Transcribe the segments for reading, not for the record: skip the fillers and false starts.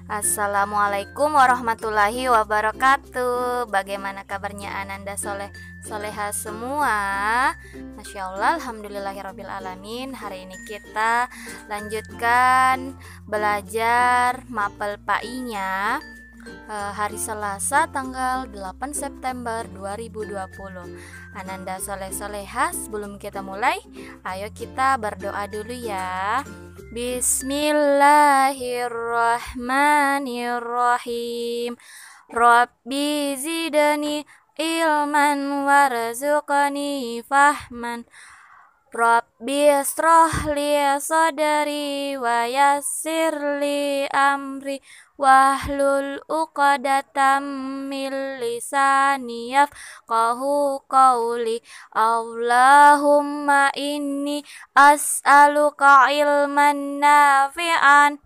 Assalamualaikum warahmatullahi wabarakatuh. Bagaimana kabarnya Ananda Soleha semua? Masya Allah, alhamdulillahirabbil alamin. Hari ini kita lanjutkan belajar mapel PAI-nya hari Selasa tanggal 8 September 2020. Ananda Soleha, sebelum kita mulai, ayo kita berdoa dulu ya. Bismillahirrahmanirrahim. Rabbi zidni ilman warzuqni fahman. Rabbi israh li sadri wa yassir li amri wahlul 'uqdatam min lisani yafqahu qawli. Allahumma inni as'aluka ilman nafi'an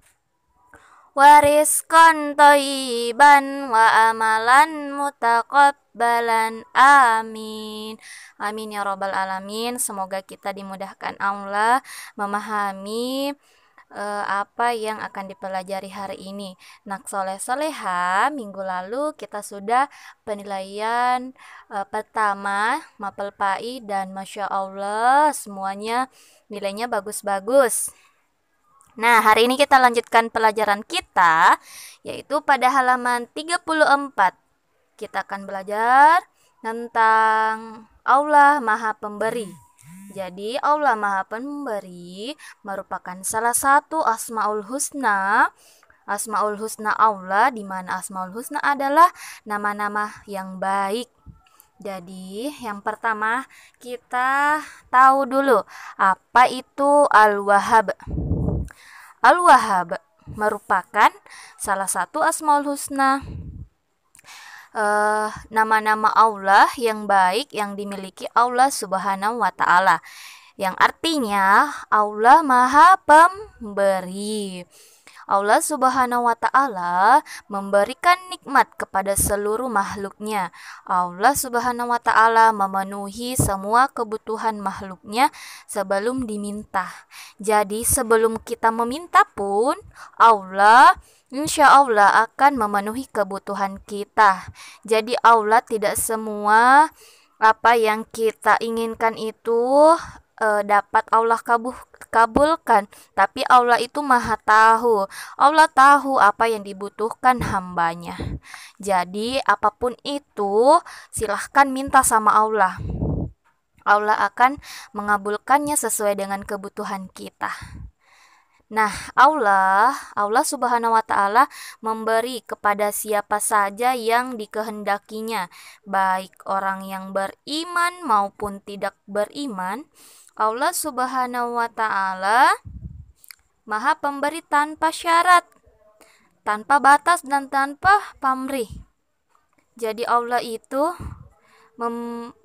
wa rizqan thayyiban wa amalan mutaqabbalan. Amin. Amin ya rabbal alamin. Semoga kita dimudahkan Allah memahami apa yang akan dipelajari hari ini. Nak soleha, minggu lalu kita sudah penilaian pertama mapel PAI dan Masya Allah semuanya nilainya bagus-bagus. Nah, hari ini kita lanjutkan pelajaran kita, yaitu pada halaman 34. Kita akan belajar tentang Allah Maha Pemberi. Jadi, Allah Maha Pemberi merupakan salah satu Asmaul Husna. Asmaul Husna Allah, di mana Asmaul Husna adalah nama-nama yang baik. Jadi, yang pertama kita tahu dulu apa itu Al-Wahhab. Al-Wahhab merupakan salah satu Asmaul Husna, nama-nama Allah yang baik yang dimiliki Allah Subhanahu wa Ta'ala, yang artinya Allah Maha Pemberi. Allah Subhanahu wa Ta'ala memberikan nikmat kepada seluruh makhluknya. Allah Subhanahu wa Ta'ala memenuhi semua kebutuhan makhluknya sebelum diminta. Jadi sebelum kita meminta pun Allah insya Allah akan memenuhi kebutuhan kita. Jadi Allah tidak semua apa yang kita inginkan itu dapat Allah kabulkan, tapi Allah itu Maha tahu. Allah tahu apa yang dibutuhkan hambanya. Jadi apapun itu silahkan minta sama Allah. Allah akan mengabulkannya sesuai dengan kebutuhan kita. Nah, Allah Subhanahu wa Ta'ala memberi kepada siapa saja yang dikehendakinya, baik orang yang beriman maupun tidak beriman. Allah Subhanahu wa Ta'ala Maha Pemberi tanpa syarat, tanpa batas dan tanpa pamrih. Jadi Allah itu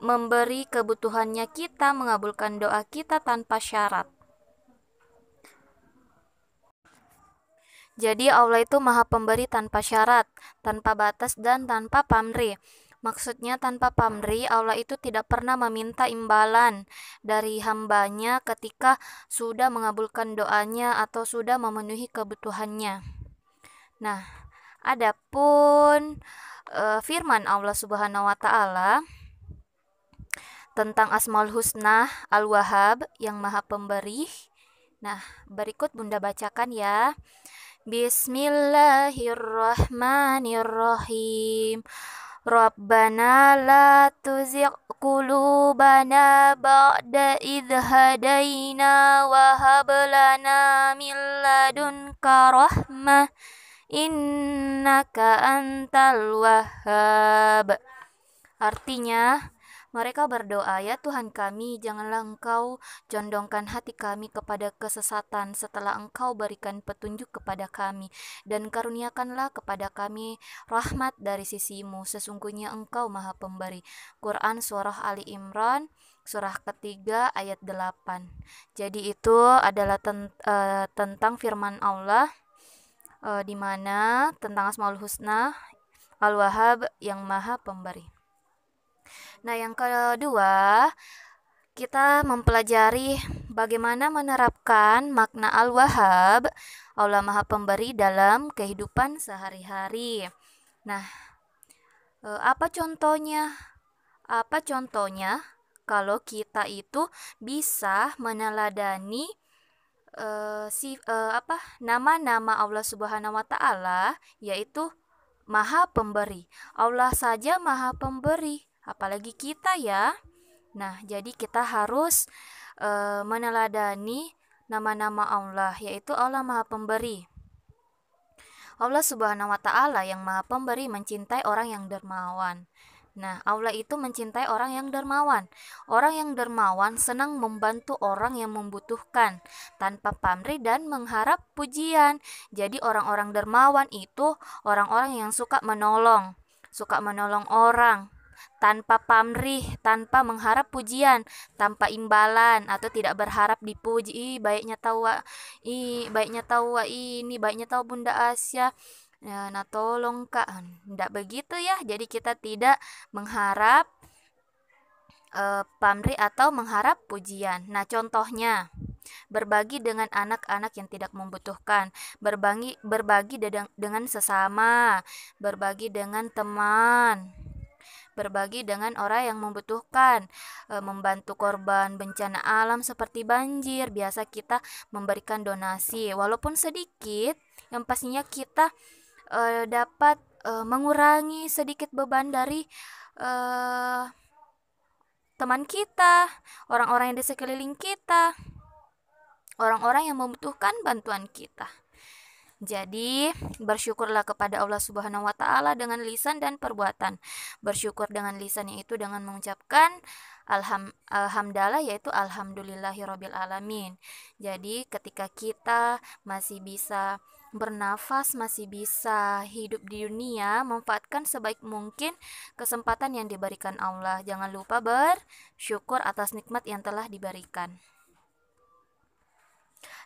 memberi kebutuhannya kita, mengabulkan doa kita tanpa syarat. Jadi Allah itu Maha Pemberi tanpa syarat, tanpa batas dan tanpa pamrih. Maksudnya tanpa pamrih, Allah itu tidak pernah meminta imbalan dari hambanya ketika sudah mengabulkan doanya atau sudah memenuhi kebutuhannya. Nah, adapun firman Allah Subhanahu wa Ta'ala tentang Asmaul Husna Al-Wahhab yang Maha Pemberi. Nah, berikut Bunda bacakan ya. Bismillahirrahmanirrahim. Rabbana la tuzigh qulubana ba'da idh hadaina wa hab lana min ladunka rahmah innaka antal wahhab. Artinya, mereka berdoa, ya Tuhan kami, janganlah Engkau condongkan hati kami kepada kesesatan setelah Engkau berikan petunjuk kepada kami, dan karuniakanlah kepada kami rahmat dari sisi-Mu, sesungguhnya Engkau Maha Pemberi. Quran Surah Ali Imran, surah ketiga ayat 8. Jadi itu adalah tentang firman Allah, di mana tentang Asmaul Husna Al-Wahhab yang Maha Pemberi. Nah, yang kedua, kita mempelajari bagaimana menerapkan makna Al-Wahhab, Allah Maha Pemberi dalam kehidupan sehari-hari. Nah, apa contohnya? Apa contohnya kalau kita itu bisa meneladani nama-nama Allah Subhanahu wa taala, yaitu Maha Pemberi. Allah saja Maha Pemberi, apalagi kita ya. Nah, jadi kita harus meneladani nama-nama Allah, yaitu Allah Maha Pemberi. Allah Subhanahu wa taala yang Maha Pemberi mencintai orang yang dermawan. Nah, Allah itu mencintai orang yang dermawan. Orang yang dermawan senang membantu orang yang membutuhkan tanpa pamrih dan mengharap pujian. Jadi orang-orang dermawan itu orang-orang yang suka menolong orang tanpa pamrih, tanpa mengharap pujian, tanpa imbalan atau tidak berharap dipuji. Baiknya tahu ini, baiknya tahu Bunda Asya. Nah, tolong Kak, tidak begitu ya. Jadi kita tidak mengharap pamrih atau mengharap pujian. Nah, contohnya berbagi dengan anak-anak yang tidak membutuhkan, berbagi dengan sesama, berbagi dengan teman, berbagi dengan orang yang membutuhkan, membantu korban bencana alam seperti banjir. Biasa kita memberikan donasi, walaupun sedikit, yang pastinya kita dapat mengurangi sedikit beban dari teman kita, orang-orang yang di sekeliling kita, orang-orang yang membutuhkan bantuan kita. Jadi, bersyukurlah kepada Allah Subhanahu wa taala dengan lisan dan perbuatan. Bersyukur dengan lisan yaitu dengan mengucapkan alhamdulillah, yaitu alhamdulillahirabbil alamin. Jadi, ketika kita masih bisa bernafas, masih bisa hidup di dunia, manfaatkan sebaik mungkin kesempatan yang diberikan Allah. Jangan lupa bersyukur atas nikmat yang telah diberikan.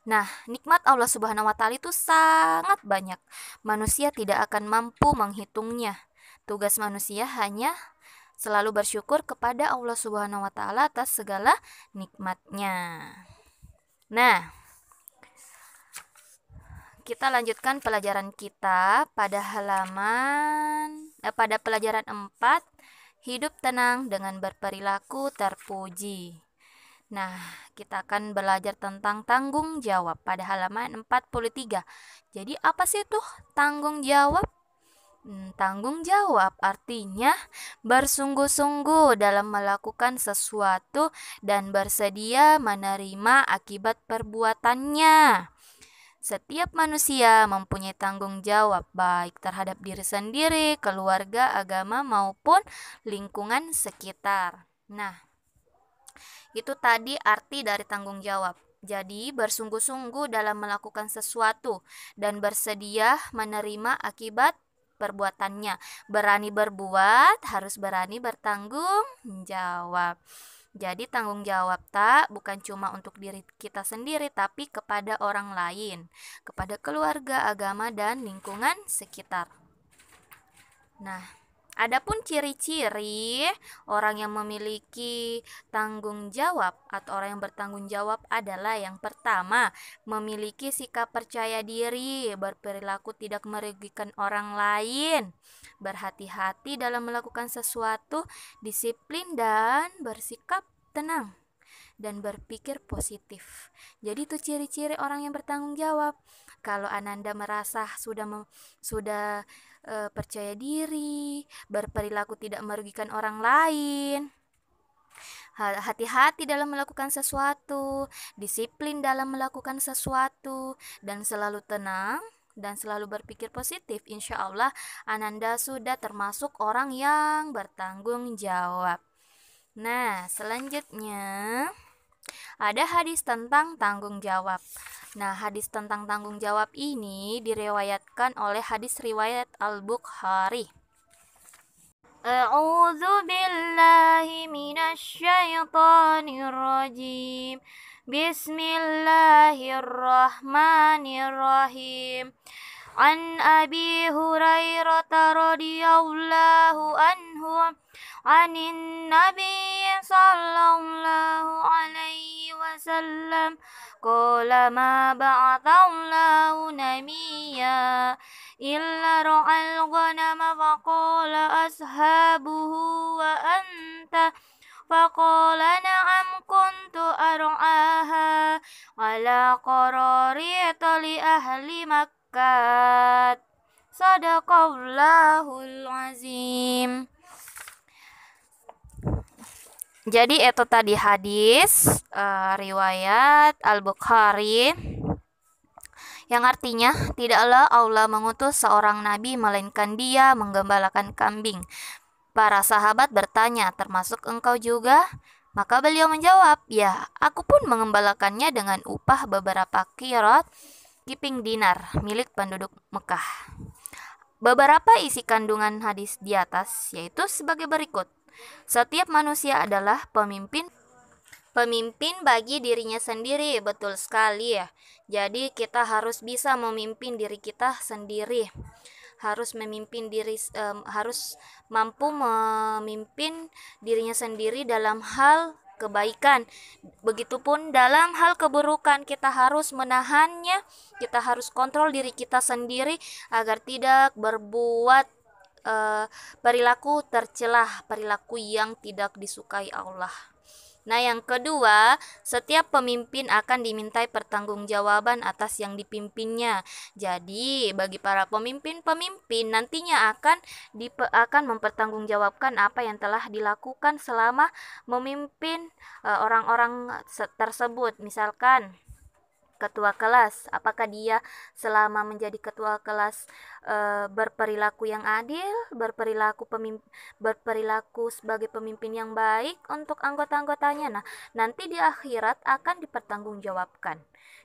Nah, nikmat Allah Subhanahu wa taala itu sangat banyak. Manusia tidak akan mampu menghitungnya. Tugas manusia hanya selalu bersyukur kepada Allah Subhanahu wa taala atas segala nikmatnya. Nah, kita lanjutkan pelajaran kita pada pada pelajaran 4, hidup tenang dengan berperilaku terpuji. Nah, kita akan belajar tentang tanggung jawab pada halaman 43. Jadi apa sih tuh tanggung jawab? Tanggung jawab artinya bersungguh-sungguh dalam melakukan sesuatu dan bersedia menerima akibat perbuatannya. Setiap manusia mempunyai tanggung jawab baik terhadap diri sendiri, keluarga, agama maupun lingkungan sekitar. Nah, itu tadi arti dari tanggung jawab. Jadi, bersungguh-sungguh dalam melakukan sesuatu dan bersedia menerima akibat perbuatannya. Berani berbuat, harus berani bertanggung jawab. Jadi, tanggung jawab bukan cuma untuk diri kita sendiri, tapi kepada orang lain, kepada keluarga, agama, dan lingkungan sekitar. Nah, adapun ciri-ciri orang yang memiliki tanggung jawab atau orang yang bertanggung jawab adalah yang pertama, memiliki sikap percaya diri, berperilaku tidak merugikan orang lain, berhati-hati dalam melakukan sesuatu, disiplin dan bersikap tenang dan berpikir positif. Jadi itu ciri-ciri orang yang bertanggung jawab. Kalau Ananda merasa sudah percaya diri, berperilaku tidak merugikan orang lain, hati-hati dalam melakukan sesuatu, disiplin dalam melakukan sesuatu, dan selalu tenang dan selalu berpikir positif, insya Allah Ananda sudah termasuk orang yang bertanggung jawab. Nah, selanjutnya ada hadis tentang tanggung jawab. Nah, hadis tentang tanggung jawab ini diriwayatkan oleh hadis riwayat Al-Bukhari. A'udzu billahi minasy syaithanir rajim. Bismillahirrahmanirrahim. An Abi Hurairah radhiyallahu anhu anin Nabi sallallahu alaihi wasallam qala ma ba'athallahu nabiyya illa ra'al ghanama faqala ashabuhu wa anta faqala na'am kuntu ar'aha ala qararita li ahli Makkah. Sadaqallahul azim. Jadi itu tadi hadis riwayat Al-Bukhari yang artinya tidaklah Allah mengutus seorang nabi melainkan dia menggembalakan kambing. Para sahabat bertanya, termasuk engkau juga? Maka beliau menjawab, ya, aku pun mengembalakannya dengan upah beberapa qirat kiping dinar milik penduduk Mekah. Beberapa isi kandungan hadis di atas yaitu sebagai berikut. Setiap manusia adalah pemimpin bagi dirinya sendiri, betul sekali ya. Jadi kita harus bisa memimpin diri kita sendiri. Harus mampu memimpin dirinya sendiri dalam hal kebaikan. Begitupun dalam hal keburukan kita harus menahannya. Kita harus kontrol diri kita sendiri agar tidak berbuat perilaku tercelah, perilaku yang tidak disukai Allah. Nah, yang kedua, setiap pemimpin akan dimintai pertanggungjawaban atas yang dipimpinnya. Jadi, bagi para pemimpin nantinya akan mempertanggungjawabkan apa yang telah dilakukan selama memimpin orang-orang tersebut. Misalkan ketua kelas, apakah dia selama menjadi ketua kelas berperilaku yang adil, berperilaku sebagai pemimpin yang baik untuk anggota-anggotanya. Nah, nanti di akhirat akan dipertanggungjawabkan.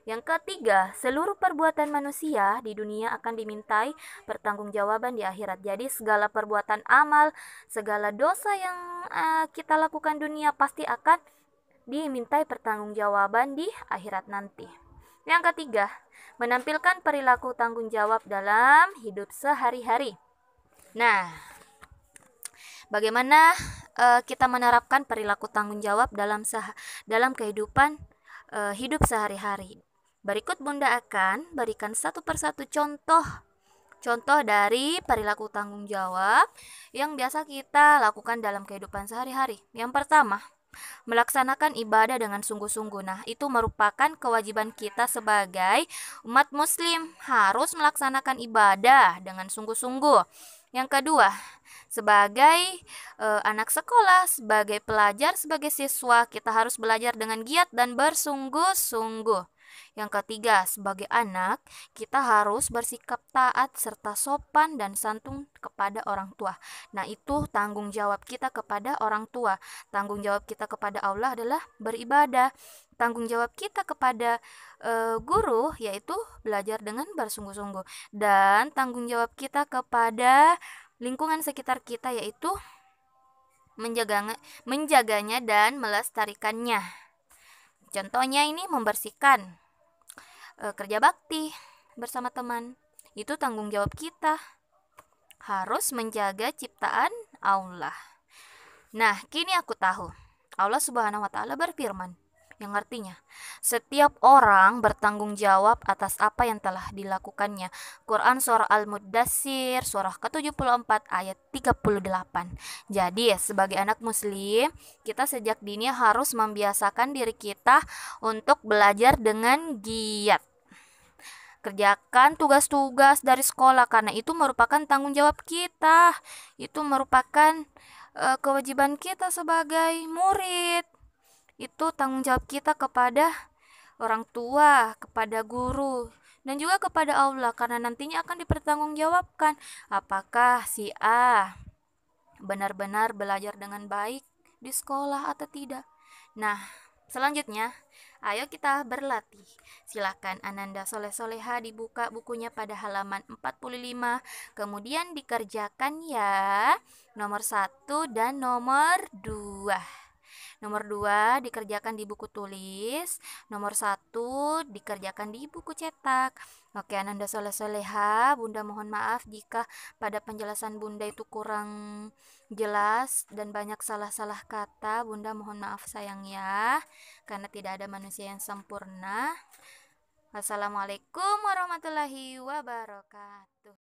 Yang ketiga, seluruh perbuatan manusia di dunia akan dimintai pertanggungjawaban di akhirat. Jadi segala perbuatan amal, segala dosa yang kita lakukan dunia pasti akan dimintai pertanggungjawaban di akhirat nanti. Yang ketiga, menampilkan perilaku tanggung jawab dalam hidup sehari-hari. Nah, bagaimana kita menerapkan perilaku tanggung jawab dalam kehidupan hidup sehari-hari? Berikut Bunda akan berikan satu persatu contoh dari perilaku tanggung jawab yang biasa kita lakukan dalam kehidupan sehari-hari. Yang pertama, melaksanakan ibadah dengan sungguh-sungguh. Nah, itu merupakan kewajiban kita sebagai umat muslim, harus melaksanakan ibadah dengan sungguh-sungguh. Yang kedua, sebagai anak sekolah, sebagai pelajar, sebagai siswa, kita harus belajar dengan giat dan bersungguh-sungguh. Yang ketiga, sebagai anak, kita harus bersikap taat serta sopan dan santun kepada orang tua. Nah, itu tanggung jawab kita kepada orang tua. Tanggung jawab kita kepada Allah adalah beribadah. Tanggung jawab kita kepada guru yaitu belajar dengan bersungguh-sungguh. Dan tanggung jawab kita kepada lingkungan sekitar kita yaitu menjaganya dan melestarikannya. Contohnya ini membersihkan, kerja bakti bersama teman. Itu tanggung jawab kita. Harus menjaga ciptaan Allah. Nah, kini aku tahu. Allah Subhanahu wa taala berfirman yang artinya setiap orang bertanggung jawab atas apa yang telah dilakukannya. Quran surah Al-Muddatsir surah ke-74 ayat 38. Jadi sebagai anak muslim, kita sejak dini harus membiasakan diri kita untuk belajar dengan giat. Kerjakan tugas-tugas dari sekolah karena itu merupakan tanggung jawab kita. Itu merupakan kewajiban kita sebagai murid. Itu tanggung jawab kita kepada orang tua, kepada guru, dan juga kepada Allah karena nantinya akan dipertanggungjawabkan apakah si A benar-benar belajar dengan baik di sekolah atau tidak. Nah, selanjutnya ayo kita berlatih. Silakan Ananda Soleh-Soleha dibuka bukunya pada halaman 45, kemudian dikerjakan ya nomor 1 dan nomor 2. Nomor 2, dikerjakan di buku tulis. Nomor 1, dikerjakan di buku cetak. Oke, Ananda Soleh Soleha, Bunda mohon maaf jika pada penjelasan Bunda itu kurang jelas dan banyak salah-salah kata. Bunda mohon maaf sayang ya, karena tidak ada manusia yang sempurna. Wassalamualaikum warahmatullahi wabarakatuh.